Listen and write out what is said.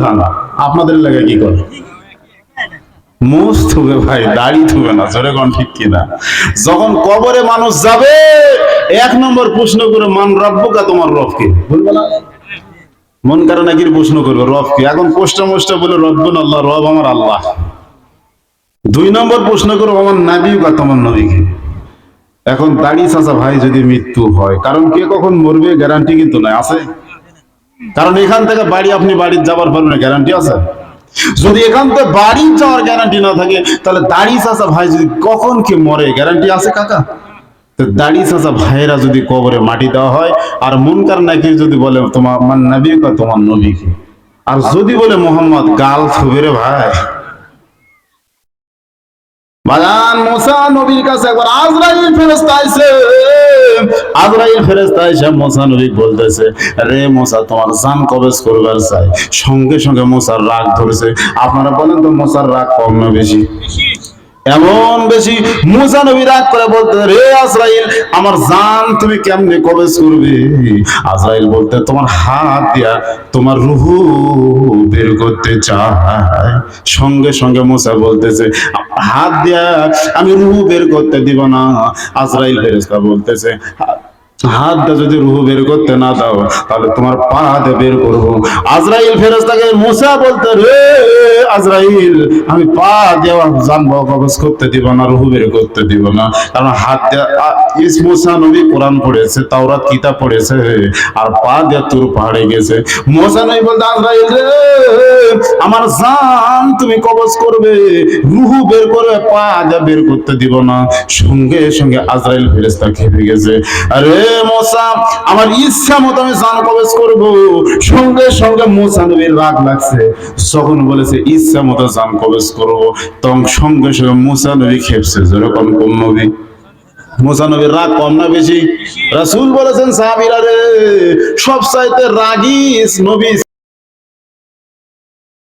ধান আপনাদের এলাকায় কি করে? মুখ থুবে ভাই, দাড়ি থুবে না। জোরে কোন ঠিক কিনা? যখন কবরে মানুষ যাবে, 1 নম্বর প্রশ্ন করে, মান রব্বুকা, তোমার রব কে? বলবে না? মন কারে নাকি প্রশ্ন করবে রব কে। এখন পোস্টা মোস্টা বলে রব্বুন আল্লাহ, রব আমার আল্লাহ। 2 নম্বর প্রশ্ন করো, আমার নাবিউকা, তোমার নবী কে? এখন দাড়ি চাচা ভাই যদি মৃত্যু হয়, কারণ কে কখন মরবে গ্যারান্টি কিন্তু নাই, আছে? কারণ এখান থেকে বাড়ি, আপনি বাড়ি যাবার পারবেন, গ্যারান্টি আছে? যদি এখান থেকে বাড়ি যাওয়ার গ্যারান্টি না থাকে, তাহলে দাড়ি চাচা ভাই যদি কখন কে মরে গ্যারান্টি আছে কাকা? তো দাড়ি চাচা ভাইয়েরা যদি কবরে মাটি দেওয়া হয়, আর মুনকার নাকির যদি বলে তোমার মান নবীকা, তোমার নবীকে, আর যদি বলে মোহাম্মদ, গাল থুবে রে ভাই। বাগান মুসা নবীর কাছে একবার আজরাইল ফেরেশতা আইছে। আজরাইল ফেরেশতা এসে মুসা নবী বলতেছে, রে মুসা, তোমার জান কবজ করবার চাই। সঙ্গে সঙ্গে মুসার রাগ ধরেছে। আপনারা বলেন তো, মুসার রাগ কম না বেশি? এমন বেশি। মুসা নবী রাগ করে বলতে, রে আজরাইল, আমার জান তুমি কেমনে কবজ করবে? আজরাইল বলতে, তোমার হাত দিয়া তোমার রুহু বের করতে চাই। সঙ্গে সঙ্গে মুসা বলতেছে, হাত দিয়া আমি রুহু বের করতে দিব না। আজরাইল ফেরেশতা বলতেছে, হাত দিয়ে যদি রুহু বের করতে না দাও, তাহলে তোমার পা দিয়ে বের করবো। আজরাইল ফেরেশতাকে মুসা বলতে, রে আজরাইল, আমি পা দিয়ে জানবো কবজ করতে দিব না, রুহু বের করতে দিব না। কারণ হাত দিয়ে মুসা নবী কোরআন পড়েছে, তাওরাত কিতাব পড়েছে, আর পা দিয়ে তুর পাহাড়ে গেছে। মুসা নবী বলতে, আজরাইল রে, আমার জান তুমি কবজ করবে, রুহু বের করবে, পা দিয়ে বের করতে দিব না। সঙ্গে সঙ্গে আজরাইল ফেরেশতা খেপে গেছে, আরে মুসা, আমার ইচ্ছা মতো আমি জান কবজ করব। সঙ্গে সঙ্গে মুসা নবীর রাগ লাগছে, যখন বলেছে ইচ্ছা মতো জান কবজ করব, তখন সঙ্গে সঙ্গে মুসা নবী খেপছে। যেরকম কোন নবী? মুসা নবীর রাগ কম না বেশি? রাসূল বলেছেন, সাহাবীরা রে, সব চাইতে রাগী নবী